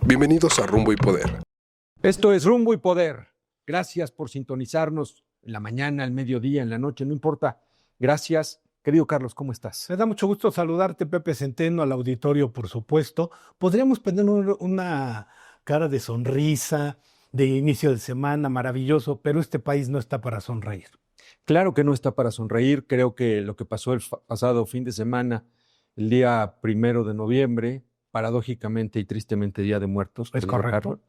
Bienvenidos a Rumbo y Poder. Esto es Rumbo y Poder. Gracias por sintonizarnos en la mañana, al mediodía, en la noche, no importa. Gracias. Querido Carlos, ¿cómo estás? Me da mucho gusto saludarte, Pepe Centeno, al auditorio, por supuesto. Podríamos poner una cara de sonrisa, de inicio de semana, maravilloso, pero este país no está para sonreír. Claro que no está para sonreír. Creo que lo que pasó el pasado fin de semana, el día 1 de noviembre, paradójicamente y tristemente Día de Muertos. Es correcto. Carlos,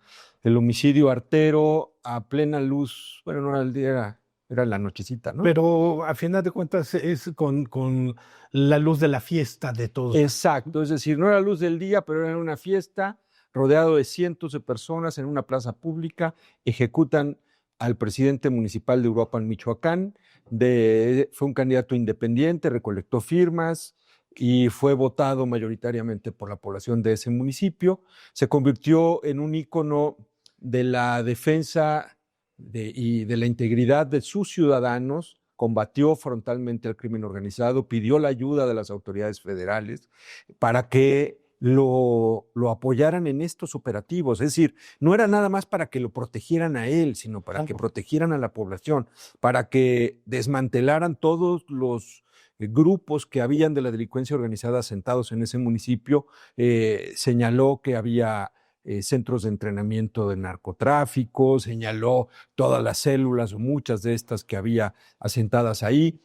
el homicidio artero a plena luz, bueno, no era el día, era la nochecita, ¿no? Pero a final de cuentas es con la luz de la fiesta de todos. Exacto, es decir, no era luz del día, pero era una fiesta rodeado de cientos de personas en una plaza pública. Ejecutan al presidente municipal de Uruapan, Michoacán. Fue un candidato independiente, recolectó firmas y fue votado mayoritariamente por la población de ese municipio. Se convirtió en un ícono de la defensa y de la integridad de sus ciudadanos. Combatió frontalmente al crimen organizado, pidió la ayuda de las autoridades federales para que lo apoyaran en estos operativos. Es decir, no era nada más para que lo protegieran a él, sino para que protegieran a la población, para que desmantelaran todos los grupos que habían de la delincuencia organizada asentados en ese municipio. Señaló que había centros de entrenamiento de narcotráfico, señaló todas las células o muchas de estas que había asentadas ahí,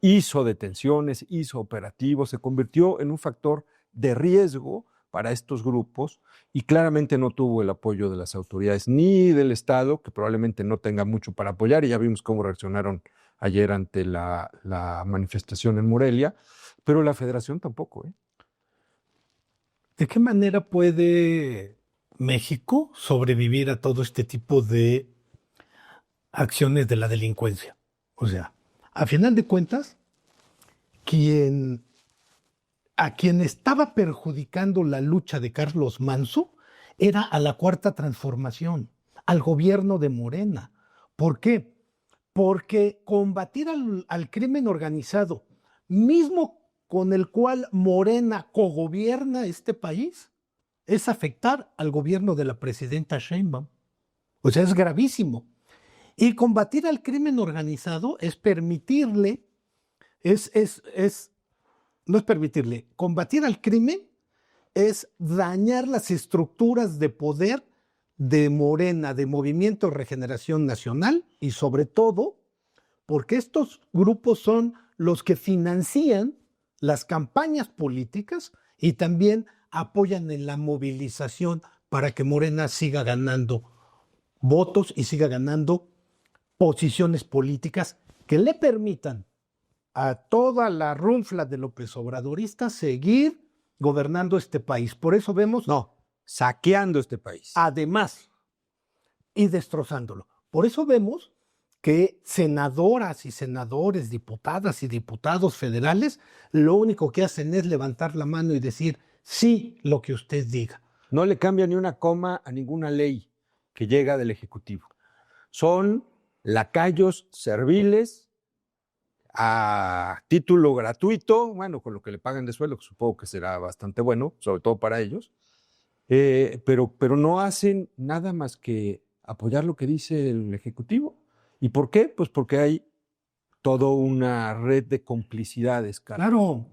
hizo detenciones, hizo operativos, se convirtió en un factor de riesgo para estos grupos y claramente no tuvo el apoyo de las autoridades ni del Estado, que probablemente no tenga mucho para apoyar, y ya vimos cómo reaccionaron ayer ante la manifestación en Morelia, pero la Federación tampoco. ¿De qué manera puede México sobrevivir a todo este tipo de acciones de la delincuencia? O sea, a final de cuentas, a quien estaba perjudicando la lucha de Carlos Manso era a la Cuarta Transformación, al gobierno de Morena. ¿Por qué? Porque combatir al crimen organizado, mismo con el cual Morena cogobierna este país, es afectar al gobierno de la presidenta Sheinbaum. O sea, es gravísimo. Y combatir al crimen organizado es permitirle, no es permitirle, combatir al crimen es dañar las estructuras de poder de Morena, de Movimiento de Regeneración Nacional, y sobre todo porque estos grupos son los que financian las campañas políticas y también apoyan en la movilización para que Morena siga ganando votos y siga ganando posiciones políticas que le permitan a toda la runfla de López Obradorista seguir gobernando este país. Por eso vemos... No, saqueando este país. Además, y destrozándolo. Por eso vemos que senadoras y senadores, diputadas y diputados federales, lo único que hacen es levantar la mano y decir, sí, lo que usted diga. No le cambia ni una coma a ninguna ley que llega del Ejecutivo. Son lacayos serviles a título gratuito, bueno, con lo que le pagan de sueldo, que supongo que será bastante bueno, sobre todo para ellos, pero no hacen nada más que apoyar lo que dice el Ejecutivo. ¿Y por qué? Pues porque hay toda una red de complicidades, Carlos. Claro.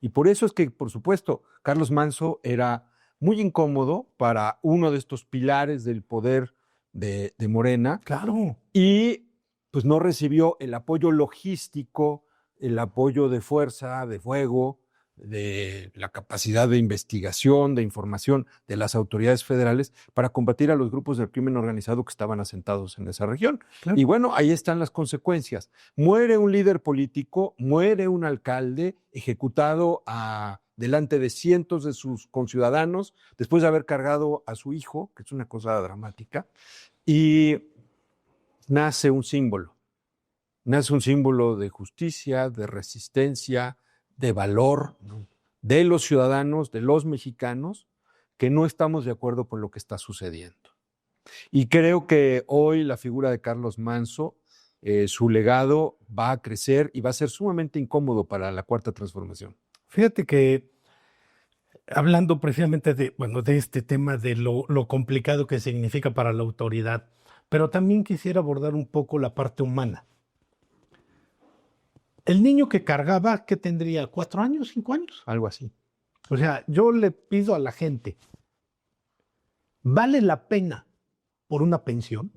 Y por eso es que, por supuesto, Carlos Manso era muy incómodo para uno de estos pilares del poder de Morena. Claro. Y pues no recibió el apoyo logístico, el apoyo de fuerza, de fuego, de la capacidad de investigación, de información de las autoridades federales para combatir a los grupos del crimen organizado que estaban asentados en esa región. Claro. Y bueno, ahí están las consecuencias. Muere un líder político, muere un alcalde ejecutado delante de cientos de sus conciudadanos después de haber cargado a su hijo, que es una cosa dramática, y nace un símbolo de justicia, de resistencia, de valor, ¿no?, de los ciudadanos, de los mexicanos, que no estamos de acuerdo con lo que está sucediendo. Y creo que hoy la figura de Carlos Manso, su legado va a crecer y va a ser sumamente incómodo para la Cuarta Transformación. Fíjate que hablando precisamente de este tema de lo complicado que significa para la autoridad, pero también quisiera abordar un poco la parte humana. El niño que cargaba, ¿qué tendría? ¿4 años, 5 años? Algo así. O sea, yo le pido a la gente, ¿vale la pena por una pensión?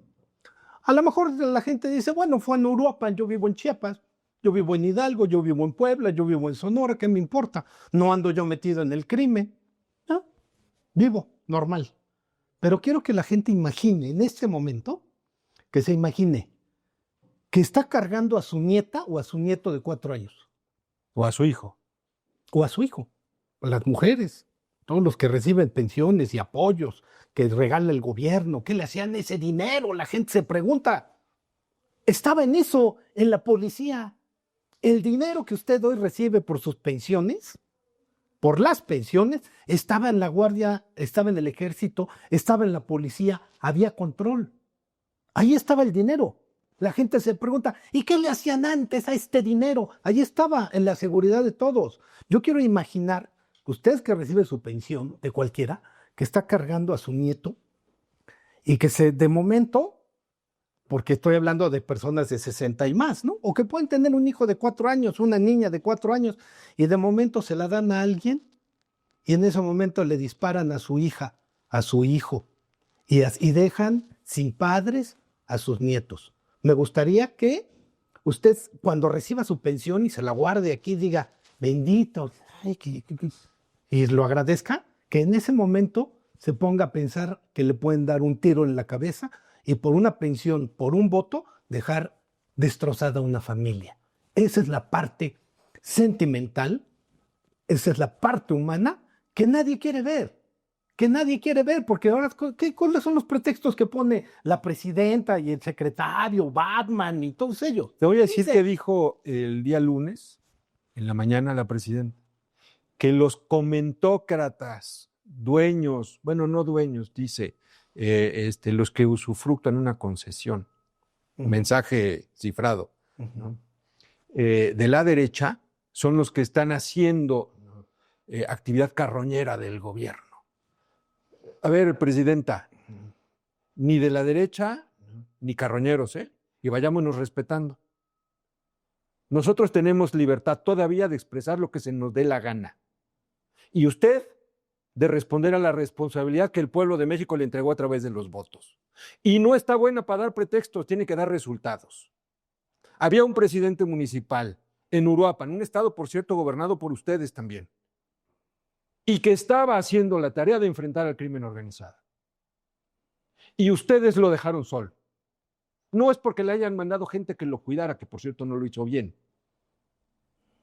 A lo mejor la gente dice, bueno, fue en Uruapan, yo vivo en Chiapas, yo vivo en Hidalgo, yo vivo en Puebla, yo vivo en Sonora, ¿qué me importa? No ando yo metido en el crimen, ¿no? Vivo, normal. Pero quiero que la gente imagine en este momento, que se imagine que está cargando a su nieta o a su nieto de 4 años. O a su hijo. O a su hijo, a las mujeres, todos los que reciben pensiones y apoyos que regala el gobierno, ¿qué le hacían ese dinero? La gente se pregunta. Estaba en eso, en la policía. El dinero que usted hoy recibe por sus pensiones, por las pensiones, estaba en la guardia, estaba en el ejército, estaba en la policía, había control. Ahí estaba el dinero. La gente se pregunta, ¿y qué le hacían antes a este dinero? Ahí estaba, en la seguridad de todos. Yo quiero imaginar, usted que recibe su pensión, de cualquiera, que está cargando a su nieto y que de momento, porque estoy hablando de personas de 60 y más, ¿no? O que pueden tener un hijo de 4 años, una niña de 4 años, y de momento se la dan a alguien y en ese momento le disparan a su hija, a su hijo, y dejan sin padres a sus nietos. Me gustaría que usted, cuando reciba su pensión y se la guarde aquí, diga, bendito, ay, y lo agradezca, que en ese momento se ponga a pensar que le pueden dar un tiro en la cabeza y por una pensión, por un voto, dejar destrozada una familia. Esa es la parte sentimental, esa es la parte humana que nadie quiere ver. Que nadie quiere ver, porque ahora, ¿cuáles son los pretextos que pone la presidenta y el secretario, Batman y todos ellos? Te voy a decir que dijo el día lunes, en la mañana, la presidenta, que los comentócratas, dueños, bueno, no dueños, dice, los que usufructan una concesión, mensaje cifrado, ¿no? De la derecha son los que están haciendo actividad carroñera del gobierno. A ver, presidenta, ni de la derecha ni carroñeros, y vayámonos respetando. Nosotros tenemos libertad todavía de expresar lo que se nos dé la gana. Y usted de responder a la responsabilidad que el pueblo de México le entregó a través de los votos. Y no está buena para dar pretextos, tiene que dar resultados. Había un presidente municipal en Uruapan, un estado, por cierto, gobernado por ustedes también, y que estaba haciendo la tarea de enfrentar al crimen organizado. Y ustedes lo dejaron solo. No es porque le hayan mandado gente que lo cuidara, que por cierto no lo hizo bien,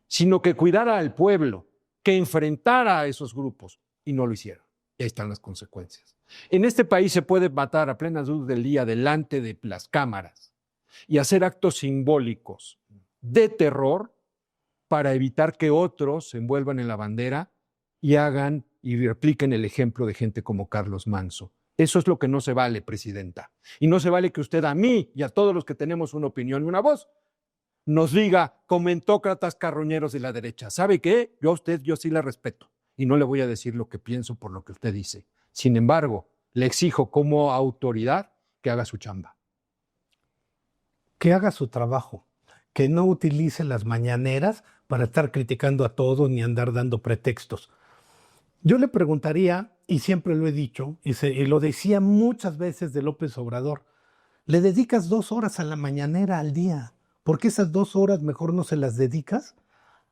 sino que cuidara al pueblo, que enfrentara a esos grupos, y no lo hicieron. Y ahí están las consecuencias. En este país se puede matar a plena luz del día delante de las cámaras y hacer actos simbólicos de terror para evitar que otros se envuelvan en la bandera y hagan y repliquen el ejemplo de gente como Carlos Manso. Eso es lo que no se vale, presidenta. Y no se vale que usted a mí y a todos los que tenemos una opinión y una voz nos diga comentócratas carroñeros de la derecha. ¿Sabe qué? Yo a usted, yo sí la respeto y no le voy a decir lo que pienso por lo que usted dice. Sin embargo, le exijo como autoridad que haga su chamba. Que haga su trabajo, que no utilice las mañaneras para estar criticando a todos ni andar dando pretextos. Yo le preguntaría, y siempre lo he dicho, y lo decía muchas veces de López Obrador, le dedicas 2 horas a la mañanera al día. ¿Por qué esas 2 horas mejor no se las dedicas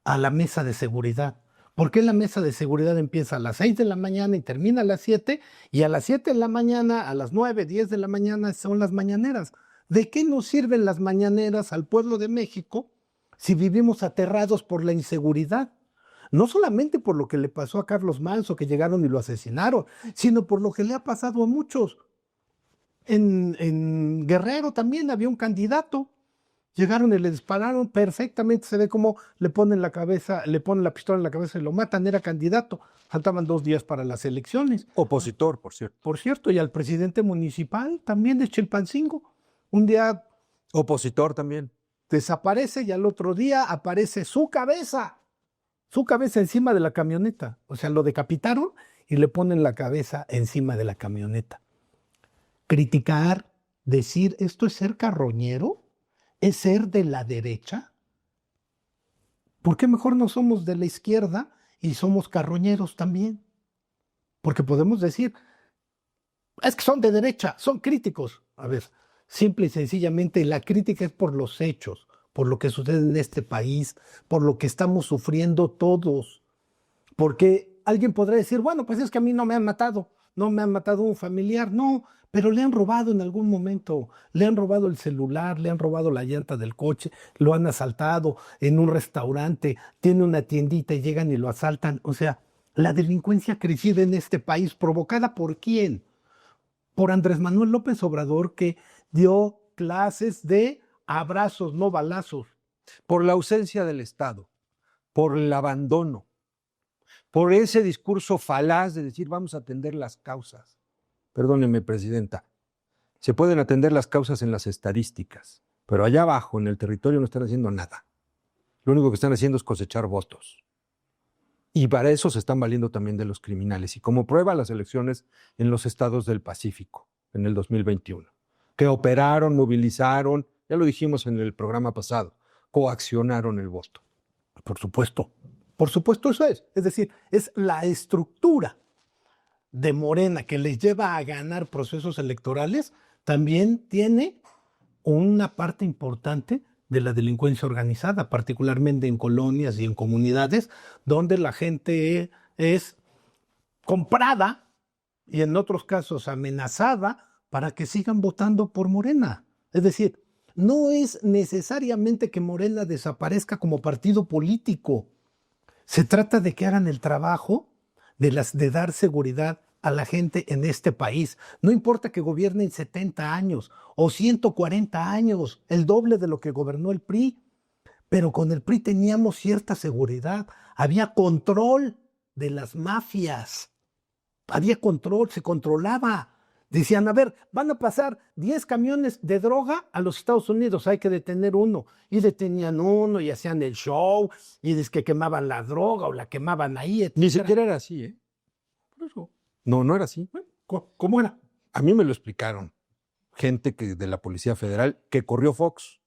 a la mesa de seguridad? ¿Por qué la mesa de seguridad empieza a las 6 de la mañana y termina a las 7? Y a las 7 de la mañana, a las 9, 10 de la mañana son las mañaneras. ¿De qué nos sirven las mañaneras al pueblo de México si vivimos aterrados por la inseguridad? No solamente por lo que le pasó a Carlos Manso, que llegaron y lo asesinaron, sino por lo que le ha pasado a muchos. En Guerrero también había un candidato. Llegaron y le dispararon, perfectamente se ve cómo le ponen la pistola en la cabeza y lo matan, era candidato. Faltaban 2 días para las elecciones. Opositor, por cierto. Por cierto, y al presidente municipal también de Chilpancingo. Un día opositor también. Desaparece y al otro día aparece su cabeza su cabeza encima de la camioneta. O sea, lo decapitaron y le ponen la cabeza encima de la camioneta. Criticar, decir, ¿esto es ser carroñero? ¿Es ser de la derecha? ¿Por qué mejor no somos de la izquierda y somos carroñeros también? Porque podemos decir, es que son de derecha, son críticos. A ver, simple y sencillamente la crítica es por los hechos, por lo que sucede en este país, por lo que estamos sufriendo todos. Porque alguien podrá decir, bueno, pues es que a mí no me han matado un familiar, no, pero le han robado en algún momento, le han robado el celular, le han robado la llanta del coche, lo han asaltado en un restaurante, tiene una tiendita y llegan y lo asaltan. O sea, la delincuencia crecida en este país, ¿provocada por quién? Por Andrés Manuel López Obrador, que dio clases de abrazos, no balazos. Por la ausencia del Estado, por el abandono, por ese discurso falaz de decir vamos a atender las causas. Perdóneme, presidenta, se pueden atender las causas en las estadísticas, pero allá abajo, en el territorio, no están haciendo nada. Lo único que están haciendo es cosechar votos. Y para eso se están valiendo también de los criminales. Y como prueba, las elecciones en los estados del Pacífico, en el 2021, que operaron, movilizaron, ya lo dijimos en el programa pasado, coaccionaron el voto. Por supuesto eso es. Es decir, es la estructura de Morena que les lleva a ganar procesos electorales, también tiene una parte importante de la delincuencia organizada, particularmente en colonias y en comunidades donde la gente es comprada y en otros casos amenazada para que sigan votando por Morena. Es decir, no es necesariamente que Morena desaparezca como partido político. Se trata de que hagan el trabajo de dar seguridad a la gente en este país. No importa que gobiernen 70 años o 140 años, el doble de lo que gobernó el PRI, pero con el PRI teníamos cierta seguridad, había control de las mafias, había control, se controlaba. Decían, a ver, van a pasar 10 camiones de droga a los Estados Unidos, hay que detener uno. Y detenían uno y hacían el show, y es que quemaban la droga o la quemaban ahí, etc. Ni siquiera era así, ¿eh? Por eso. No era así. ¿Cómo era? A mí me lo explicaron gente de la Policía Federal que corrió Fox.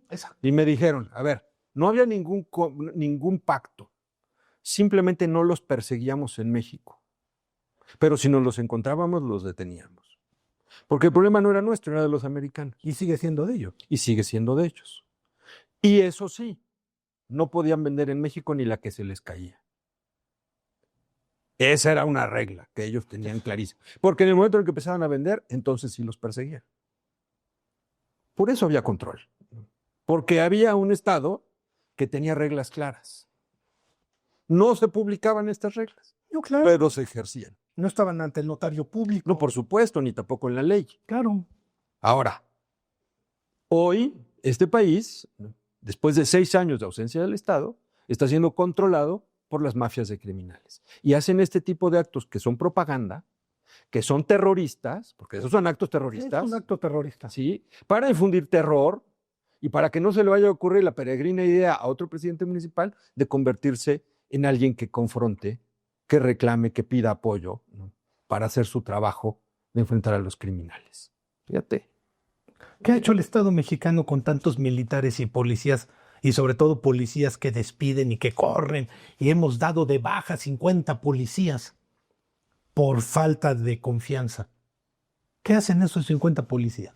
Exacto. Y me dijeron, a ver, no había ningún pacto. Simplemente no los perseguíamos en México. Pero si nos los encontrábamos, los deteníamos. Porque el problema no era nuestro, era de los americanos. Y sigue siendo de ellos. Y sigue siendo de ellos. Y eso sí, no podían vender en México ni la que se les caía. Esa era una regla que ellos tenían clarísima. Porque en el momento en que empezaban a vender, entonces sí los perseguían. Por eso había control. Porque había un Estado que tenía reglas claras. No se publicaban estas reglas, Claro. pero se ejercían. No estaban ante el notario público. No, por supuesto, ni tampoco en la ley. Claro. Ahora, hoy este país, después de 6 años de ausencia del Estado, está siendo controlado por las mafias de criminales. Y hacen este tipo de actos que son propaganda, que son terroristas, porque esos son actos terroristas. Es un acto terrorista. Sí, para infundir terror y para que no se le vaya a ocurrir la peregrina idea a otro presidente municipal de convertirse en alguien que confronte, que reclame, que pida apoyo, ¿no?, para hacer su trabajo de enfrentar a los criminales. Fíjate. ¿Qué ha hecho el Estado mexicano con tantos militares y policías, y sobre todo policías que despiden y que corren? Y hemos dado de baja 50 policías por falta de confianza. ¿Qué hacen esos 50 policías?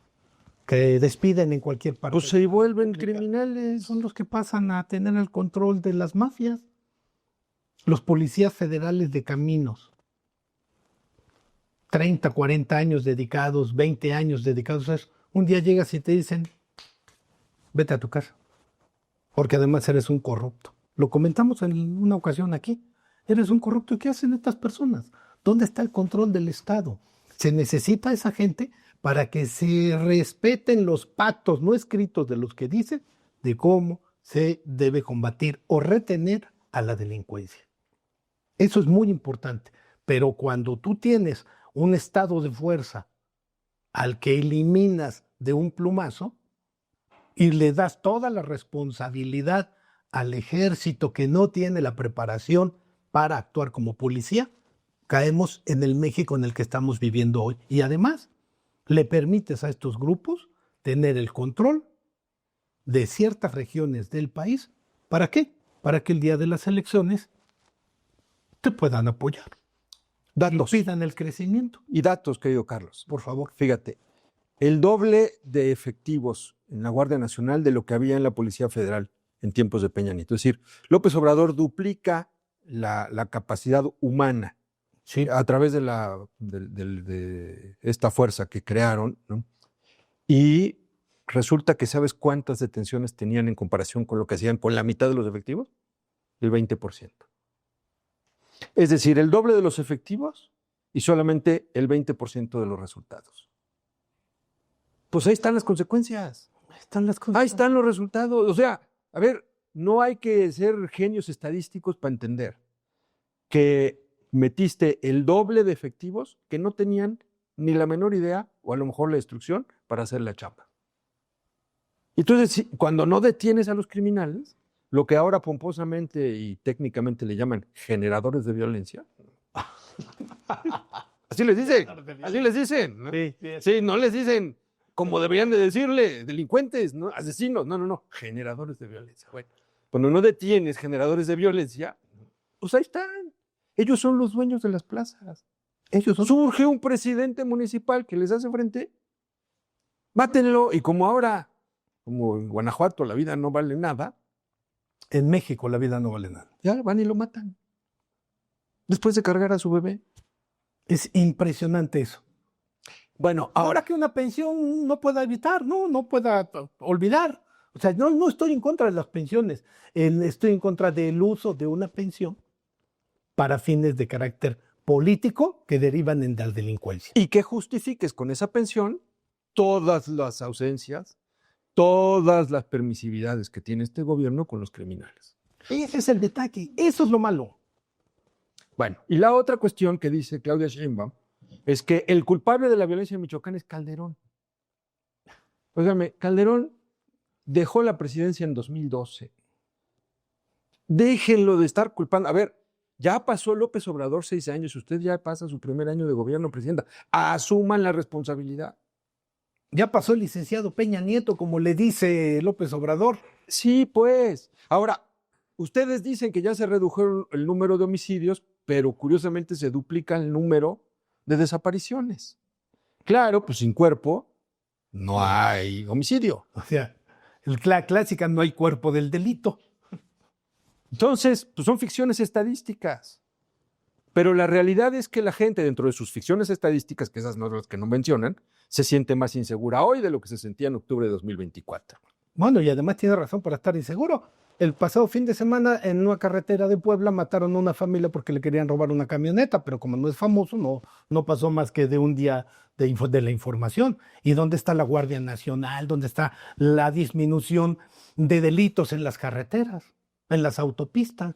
Que despiden en cualquier parte. Pues se vuelven criminales. Son los que pasan a tener el control de las mafias. Los policías federales de caminos. 30, 40 años dedicados, 20 años dedicados a eso. Un día llegas y te dicen, vete a tu casa, porque además eres un corrupto. Lo comentamos en una ocasión aquí. Eres un corrupto. ¿Y qué hacen estas personas? ¿Dónde está el control del Estado? Se necesita a esa gente para que se respeten los pactos no escritos de los que dicen de cómo se debe combatir o retener a la delincuencia. Eso es muy importante. Pero cuando tú tienes un estado de fuerza al que eliminas de un plumazo y le das toda la responsabilidad al ejército que no tiene la preparación para actuar como policía, caemos en el México en el que estamos viviendo hoy. Y además, le permites a estos grupos tener el control de ciertas regiones del país. ¿Para qué? Para que el día de las elecciones te puedan apoyar. Datos. Y pidan el crecimiento. Y datos, querido Carlos. Por favor. Fíjate, el doble de efectivos en la Guardia Nacional de lo que había en la Policía Federal en tiempos de Peña Nieto. Es decir, López Obrador duplica la capacidad humana Sí. a través de esta fuerza que crearon, ¿no? Y resulta que ¿sabes cuántas detenciones tenían en comparación con lo que hacían con la mitad de los efectivos? El 20%. Es decir, el doble de los efectivos y solamente el 20% de los resultados. Pues ahí están las consecuencias. Ahí están los resultados. O sea, a ver, no hay que ser genios estadísticos para entender que metiste el doble de efectivos que no tenían ni la menor idea, o a lo mejor la instrucción, para hacer la chamba. Entonces, cuando no detienes a los criminales, lo que ahora pomposamente y técnicamente le llaman generadores de violencia, así les dicen, ¿no? Sí, no les dicen como deberían de decirle, delincuentes, ¿no? Asesinos, no, generadores de violencia. Bueno, cuando no detienes generadores de violencia, pues ahí están. Ellos son los dueños de las plazas. Surge un presidente municipal que les hace frente, mátenlo, y como ahora, como en Guanajuato la vida no vale nada, en México la vida no vale nada. Ya van y lo matan. Después de cargar a su bebé. Es impresionante eso. Bueno, ahora que una pensión no pueda evitar, no pueda olvidar. O sea, no estoy en contra de las pensiones. Estoy en contra del uso de una pensión para fines de carácter político que derivan en la delincuencia. Y que justifiques con esa pensión todas las ausencias, todas las permisividades que tiene este gobierno con los criminales. Ese es el detalle, eso es lo malo. Bueno, y la otra cuestión que dice Claudia Sheinbaum es que el culpable de la violencia en Michoacán es Calderón. Óigame, Calderón dejó la presidencia en 2012. Déjenlo de estar culpando. A ver, ya pasó López Obrador 6 años, usted ya pasa su primer año de gobierno, presidenta. Asuman la responsabilidad. Ya pasó el licenciado Peña Nieto, como le dice López Obrador. Sí, pues. Ahora, ustedes dicen que ya se redujo el número de homicidios, pero curiosamente se duplica el número de desapariciones. Claro, pues sin cuerpo no hay homicidio. O sea, la clásica no hay cuerpo del delito. Entonces, pues son ficciones estadísticas. Pero la realidad es que la gente, dentro de sus ficciones estadísticas, que esas no son las que no mencionan, se siente más insegura hoy de lo que se sentía en octubre de 2024. Bueno, y además tiene razón para estar inseguro. El pasado fin de semana, en una carretera de Puebla, mataron a una familia porque le querían robar una camioneta, pero como no es famoso, no pasó más que de un día de la información. ¿Y dónde está la Guardia Nacional? ¿Dónde está la disminución de delitos en las carreteras, en las autopistas?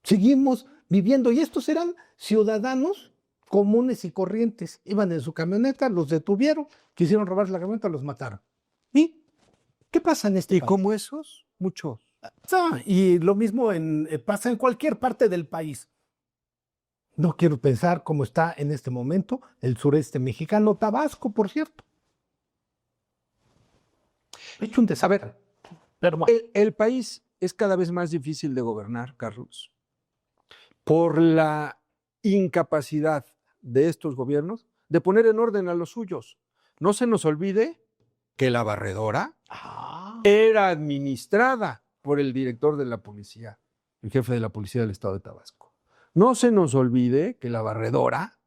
Seguimos viviendo, y estos eran ciudadanos comunes y corrientes. Iban en su camioneta, los detuvieron, quisieron robarse la camioneta, los mataron. ¿Y qué pasa en este país? ¿Y como esos? Muchos. Y lo mismo pasa en cualquier parte del país. No quiero pensar cómo está en este momento el sureste mexicano, Tabasco, por cierto. He hecho un desastre. El país es cada vez más difícil de gobernar, Carlos, por la incapacidad de estos gobiernos de poner en orden a los suyos. No se nos olvide que la barredora era administrada por el director de la policía, el jefe de la policía del estado de Tabasco. No se nos olvide que la barredora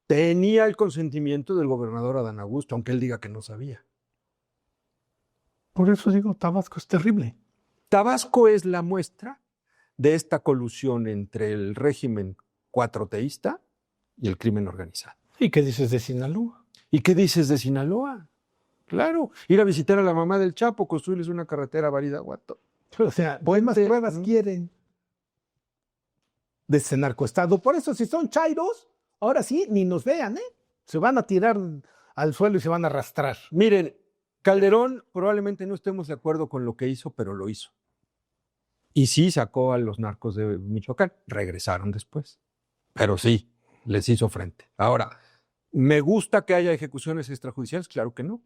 tenía el consentimiento del gobernador Adán Augusto, aunque él diga que no sabía. Por eso digo, Tabasco es terrible. Tabasco es la muestra de esta colusión entre el régimen cuatroteísta y el crimen organizado. ¿Y qué dices de Sinaloa? ¿Y qué dices de Sinaloa? Claro, ir a visitar a la mamá del Chapo, construirles una carretera a Baridaguato. O sea, buenas pruebas quieren de ese narcoestado. Por eso, si son chairos, ahora sí, ni nos vean, ¿eh? Se van a tirar al suelo y se van a arrastrar. Miren, Calderón probablemente no estemos de acuerdo con lo que hizo, pero lo hizo. Y sí sacó a los narcos de Michoacán. Regresaron después. Pero sí, les hizo frente. Ahora, ¿me gusta que haya ejecuciones extrajudiciales? Claro que no.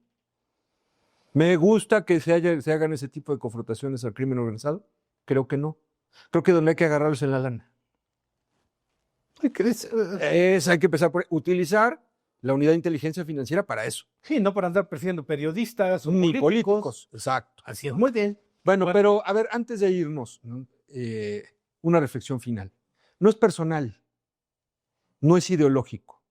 ¿Me gusta que se hagan ese tipo de confrontaciones al crimen organizado? Creo que no. Creo que donde hay que agarrarlos en la lana. Hay que empezar por utilizar la unidad de inteligencia financiera para eso. Sí, no para andar persiguiendo periodistas o Ni políticos. políticos. Exacto. Así es, muy bien. Bueno, pero a ver, antes de irnos, ¿no? Una reflexión final. No es personal, no es ideológico,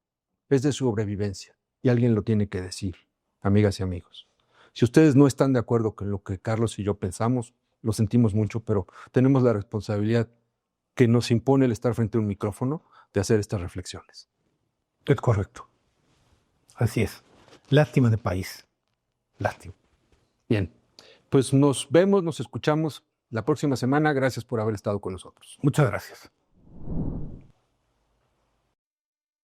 es de sobrevivencia. Y alguien lo tiene que decir, amigas y amigos. Si ustedes no están de acuerdo con lo que Carlos y yo pensamos, lo sentimos mucho, pero tenemos la responsabilidad que nos impone el estar frente a un micrófono de hacer estas reflexiones. Es correcto. Así es. Lástima de país. Lástima. Bien, pues nos vemos, nos escuchamos la próxima semana. Gracias por haber estado con nosotros. Muchas gracias.